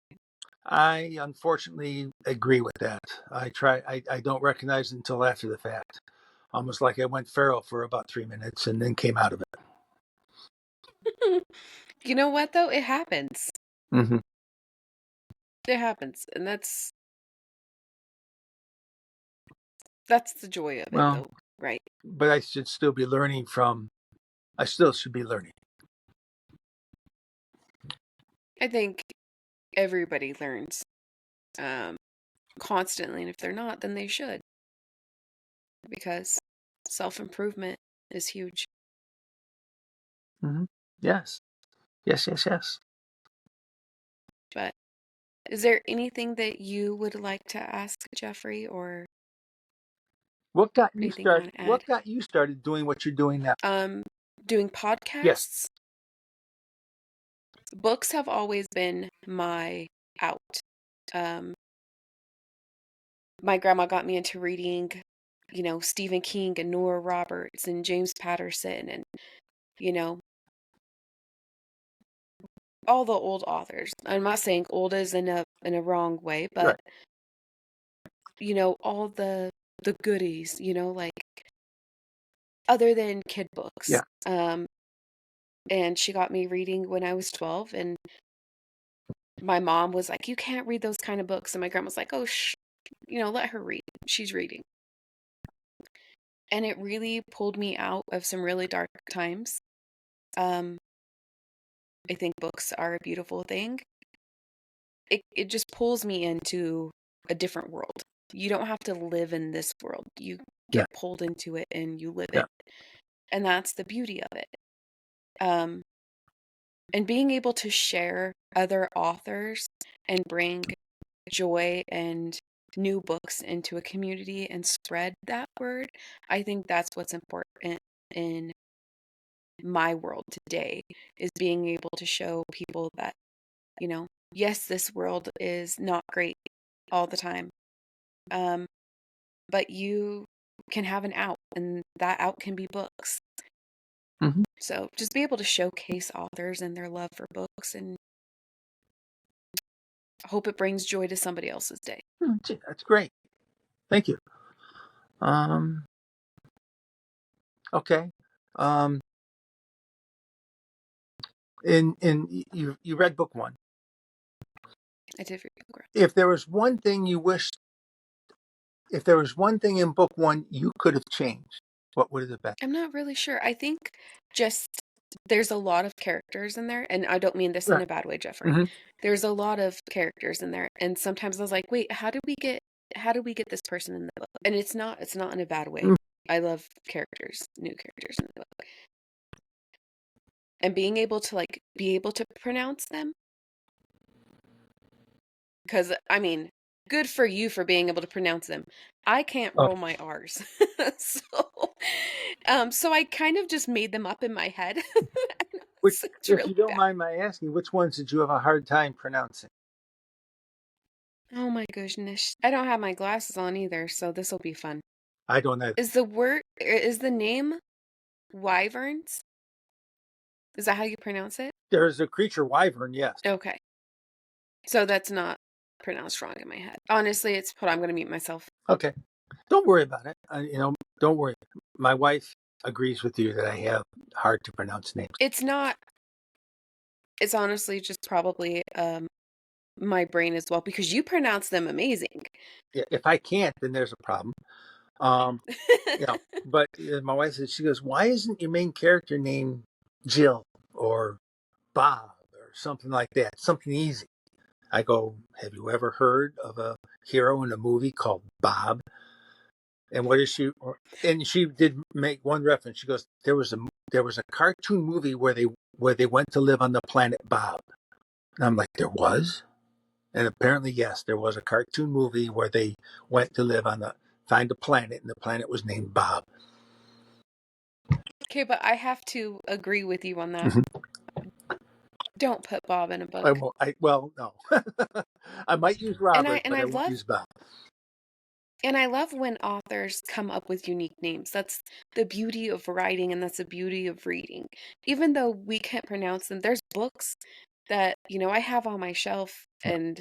Speaker 2: I unfortunately agree with that. I don't recognize it until after the fact. Almost like I went feral for about 3 minutes and then came out of it.
Speaker 1: You know what, though? It happens.
Speaker 2: Mm-hmm.
Speaker 1: It happens. And that's the joy of it,
Speaker 2: Well,
Speaker 1: though, right?
Speaker 2: but I should still be learning from. I still should be learning.
Speaker 1: I think everybody learns um, constantly. And if they're not, then they should, because self-improvement is huge.
Speaker 2: Mm-hmm. Yes. Yes. Yes. Yes.
Speaker 1: But is there anything that you would like to ask Jeffrey, or
Speaker 2: What got you
Speaker 1: anything you
Speaker 2: started?
Speaker 1: want to add?
Speaker 2: What got you started doing what you're doing now?
Speaker 1: Um, Doing
Speaker 2: Yes.
Speaker 1: podcasts. Books have always been my out. Um, my grandma got me into reading, Stephen King and Nora Roberts and James Patterson, and, you know, all the old authors. I'm not saying old is in a wrong way, but
Speaker 2: Right.
Speaker 1: all the goodies, like other than kid books.
Speaker 2: Yeah.
Speaker 1: And she got me reading when I was 12, and my mom was like, "You can't read those kind of books." And my grandma was like, "Oh, let her read. She's reading." And it really pulled me out of some really dark times. Um, I think books are a beautiful thing. It just pulls me into a different world. You don't have to live in this world. You
Speaker 2: Yeah.
Speaker 1: get pulled into it and you live
Speaker 2: Yeah.
Speaker 1: it. And that's the beauty of it. Um, and being able to share other authors and bring joy and new books into a community and spread that word, I think that's what's important in my world today, is being able to show people that, yes, this world is not great all the time. Um, but you can have an out, and that out can be books.
Speaker 2: Mm-hmm.
Speaker 1: So just be able to showcase authors and their love for books, and hope it brings joy to somebody else's day.
Speaker 2: Gee, that's great. Thank you. Um. Okay. Um. In you read book one.
Speaker 1: I did read book.
Speaker 2: If there was one thing you wished, if there was one thing in book one you could have changed, what would it have been?
Speaker 1: I'm not really sure. I think just there's a lot of characters in there, and I don't mean this in
Speaker 2: Right.
Speaker 1: a bad way, Jeffrey.
Speaker 2: Mm-hmm.
Speaker 1: There's a lot of characters in there, and sometimes I was like, "Wait, how do we get this person in the book?" And it's not in a bad way. I love characters, new characters in the book. And being able to be able to pronounce them, because I mean, good for you for being able to pronounce them. I can't
Speaker 2: Oh,
Speaker 1: roll my R's. So I kind of just made them up in my head.
Speaker 2: which,
Speaker 1: So it's
Speaker 2: if
Speaker 1: really
Speaker 2: you don't
Speaker 1: bad.
Speaker 2: mind my asking, which ones did you have a hard time pronouncing?
Speaker 1: Oh my goodness. I don't have my glasses on either, so this will be fun.
Speaker 2: I don't know.
Speaker 1: Is the name Wyverns? Is that how you pronounce it?
Speaker 2: There's a creature wyvern, yes.
Speaker 1: Okay. So that's not pronounced wrong in my head. Honestly, hold on, I'm going to mute myself.
Speaker 2: Okay. Don't worry about it. Don't worry. My wife agrees with you that I have hard to pronounce names.
Speaker 1: It's not, it's honestly just probably my brain as well, because you pronounce them amazing.
Speaker 2: If I can't, then there's a problem. You know, but my wife said, she goes, "Why isn't your main character named Jill or Bob or something like that? Something easy." I go, "Have you ever heard of a hero in a movie called Bob?" And what is she? And she did make one reference. She goes, there was a cartoon movie where they went to live on the planet Bob." And I'm like, "There was?" And apparently, yes, there was a cartoon movie where they went to live on the find a planet, and the planet was named Bob.
Speaker 1: Okay, but I have to agree with you on that.
Speaker 2: Mm-hmm.
Speaker 1: Don't put Bob in a
Speaker 2: I
Speaker 1: book.
Speaker 2: won't. Well, no. I might use
Speaker 1: And I
Speaker 2: Robert,
Speaker 1: and
Speaker 2: but
Speaker 1: I
Speaker 2: I won't
Speaker 1: love
Speaker 2: use Bob.
Speaker 1: and I love when authors come up with unique names. That's the beauty of writing and that's the beauty of reading. Even though we can't pronounce them, there's books that, I have on my shelf and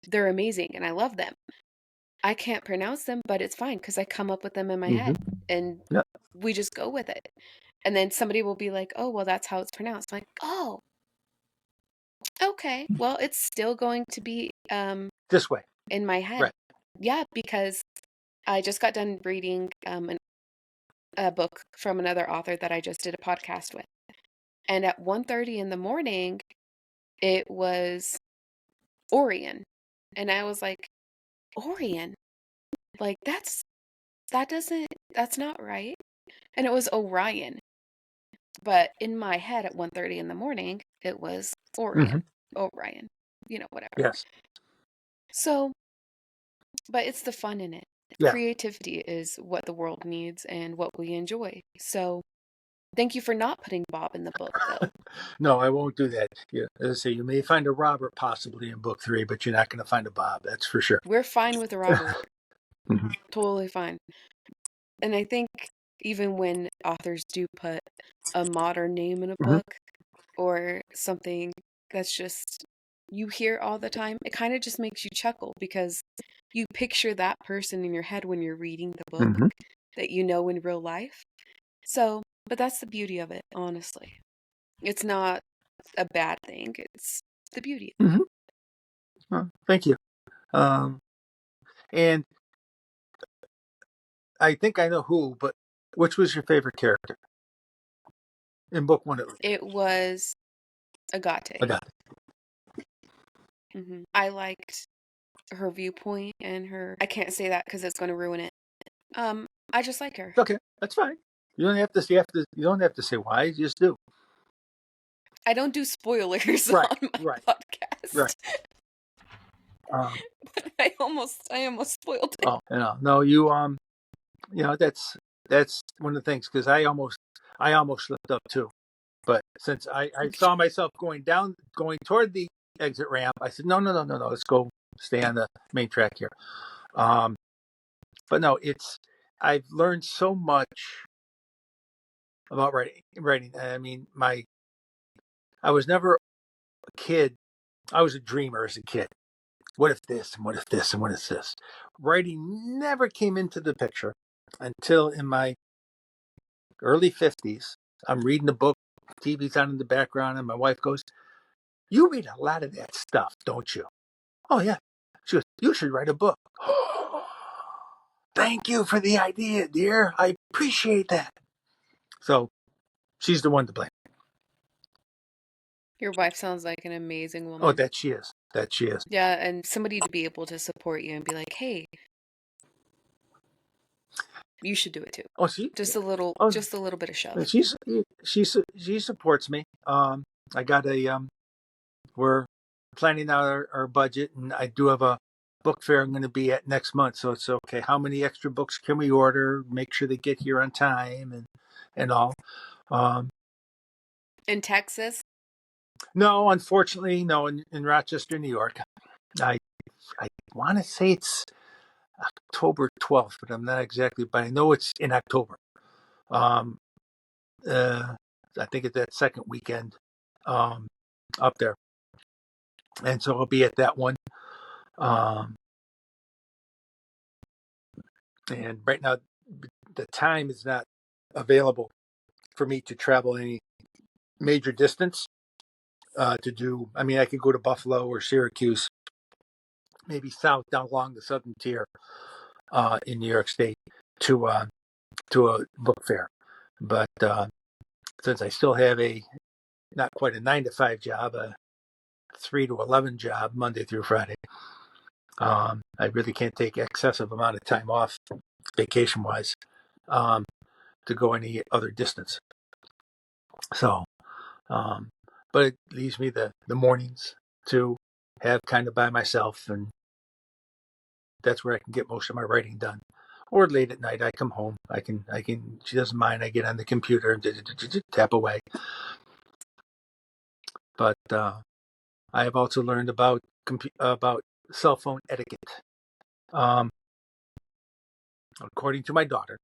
Speaker 1: they're amazing and I love them. I can't pronounce them, but it's fine because I come up with them in my
Speaker 2: Mm-hmm.
Speaker 1: head and
Speaker 2: Yeah.
Speaker 1: we just go with it. And then somebody will be like, "Oh, well, that's how it's pronounced." I'm like, "Oh, okay. Well, it's still going to be
Speaker 2: This way.
Speaker 1: in my head."
Speaker 2: Right.
Speaker 1: Yeah, because I just got done reading a book from another author that I just did a podcast with. And at 1:30 in the morning, it was Orion. And I was like, "Orion? Like that's not right." And it was Orion. But in my head at 1:30 in the morning, it was
Speaker 2: Mm-hmm.
Speaker 1: Orion. Orion. Whatever.
Speaker 2: Yes.
Speaker 1: So, but it's the fun in it.
Speaker 2: Yeah.
Speaker 1: Creativity is what the world needs and what we enjoy. So, thank you for not putting Bob in the book, though.
Speaker 2: No, I won't do that. Yeah, as I say, you may find a Robert possibly in book 3, but you're not going to find a Bob. That's for sure.
Speaker 1: We're fine with Robert.
Speaker 2: Mm-hmm.
Speaker 1: Totally fine. And I think even when authors do put a modern name in a
Speaker 2: Mm-hmm.
Speaker 1: book or something that's just you hear all the time, it kind of just makes you chuckle because you picture that person in your head when you're reading the book
Speaker 2: Mm-hmm.
Speaker 1: that you know in real life. So, but that's the beauty of it, honestly. It's not a bad thing. It's the beauty of it.
Speaker 2: Mm-hmm. Well, thank you. Um, and I think I know who, but which was your favorite character in book 1 at least?
Speaker 1: It was
Speaker 2: I
Speaker 1: Agate.
Speaker 2: got
Speaker 1: I liked her viewpoint and her. I can't say that because it's going to ruin it. I just like her.
Speaker 2: it. Okay, that's fine. You don't have to. You have to. You don't have to say why. You just do.
Speaker 1: I don't do spoilers
Speaker 2: Right.
Speaker 1: on my
Speaker 2: Right. Right.
Speaker 1: podcast.
Speaker 2: Um,
Speaker 1: I almost spoiled it.
Speaker 2: oh, no, that's one of the things because I almost slipped up too. But since I saw myself going toward the exit ramp, I said, no, no, no, no, no, let's go stay on the main track here. Um, but no, I've learned so much about writing. I mean, I was never a kid. I was a dreamer as a kid. What if this and what if this and what if this? Writing never came into the picture until in my early 50s. I'm reading a book, TV's on in the background, and my wife goes, "You read a lot of that stuff, don't you?" "Oh, yeah." She goes, "You should write a book." "Thank you for the idea, dear. I appreciate that." So she's the one to blame.
Speaker 1: Your wife sounds like an amazing
Speaker 2: Oh,
Speaker 1: woman.
Speaker 2: that she is. That she is.
Speaker 1: Yeah, and somebody to be able to support you and be like, "Hey, you should do it too."
Speaker 2: Oh, she. Oh,
Speaker 1: Just a little bit of shove.
Speaker 2: she supports me. I got we're planning out our budget, and I do have a book fair I'm going to be at next month. So it's okay. How many extra books can we order? Make sure they get here on time and all. Um,
Speaker 1: In Texas,
Speaker 2: no, unfortunately, no. In Rochester, New York, I I want to say it's October 12th, but I'm not exactly. But I know it's in October. Um, uh, I think it's that second weekend um, up there, and so I'll be at that one. Um, and right now, the time is not available for me to travel any major distance to do. I mean, I could go to Buffalo or Syracuse, maybe south down along the southern tier in New York State. to a book fair. But since I still have a not quite a 9 to 5 job, a 3 to 11 job, Monday through Friday, I really can't take excessive amount of time off, vacation wise, um, to go any other distance. So, um, but it leaves me the mornings to have kind of by myself, and that's where I can get most of my writing done. Or late at night, I come home. I can. She doesn't mind. I get on the computer and tap away. But I have also learned about cell phone etiquette. Um, According to my daughter,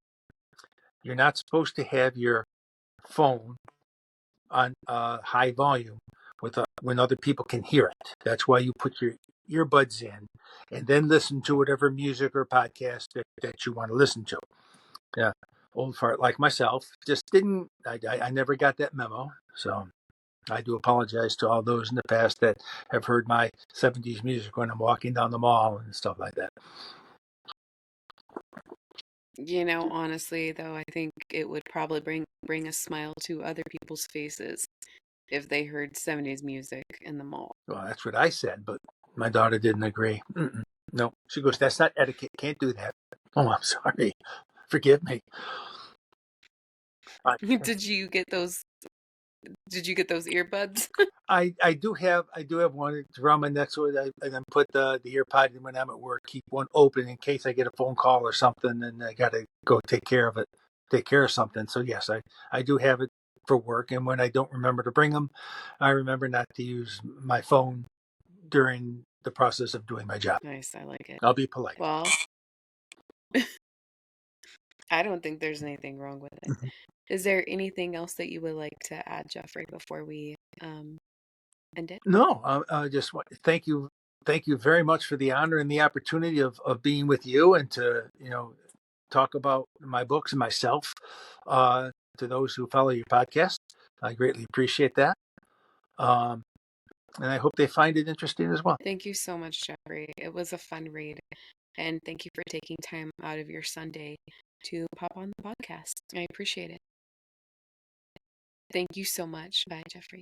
Speaker 2: you're not supposed to have your phone on high volume when other people can hear it. That's why you put your earbuds in and then listen to whatever music or podcast that you want to listen to. Yeah, old fart like myself just didn't. I never got that memo. So I do apologize to all those in the past that have heard my 70s music when I'm walking down the mall and stuff like that.
Speaker 1: Honestly, though, I think it would probably bring a smile to other people's faces if they heard 70s music in the mall.
Speaker 2: Well, that's what I said, but my daughter didn't agree. Mm-mm. No, she goes, that's not etiquette. Can't do that. Oh, I'm sorry. Forgive me. I,
Speaker 1: Did you get those did you get those earbuds?
Speaker 2: I do have one. It's around my neck, so I then put the ear pod in when I'm at work. Keep one open in case I get a phone call or something, and I got to go take care of it, take care of something. So yes, I do have it for work, and when I don't remember to bring them, I remember not to use my phone during the process of doing my job.
Speaker 1: Nice, I like it.
Speaker 2: I'll be polite.
Speaker 1: Well, I don't think there's anything wrong with it. Is there anything else that you would like to add, Jeffrey, before we end it?
Speaker 2: No, I just want thank you very much for the honor and the opportunity of being with you and to talk about my books and myself to those who follow your podcast. I greatly appreciate that, um, and I hope they find it interesting as well.
Speaker 1: Thank you so much, Jeffrey. It was a fun read, and thank you for taking time out of your Sunday to pop on the podcast. I appreciate it. Thank you so much. Bye, Jeffrey.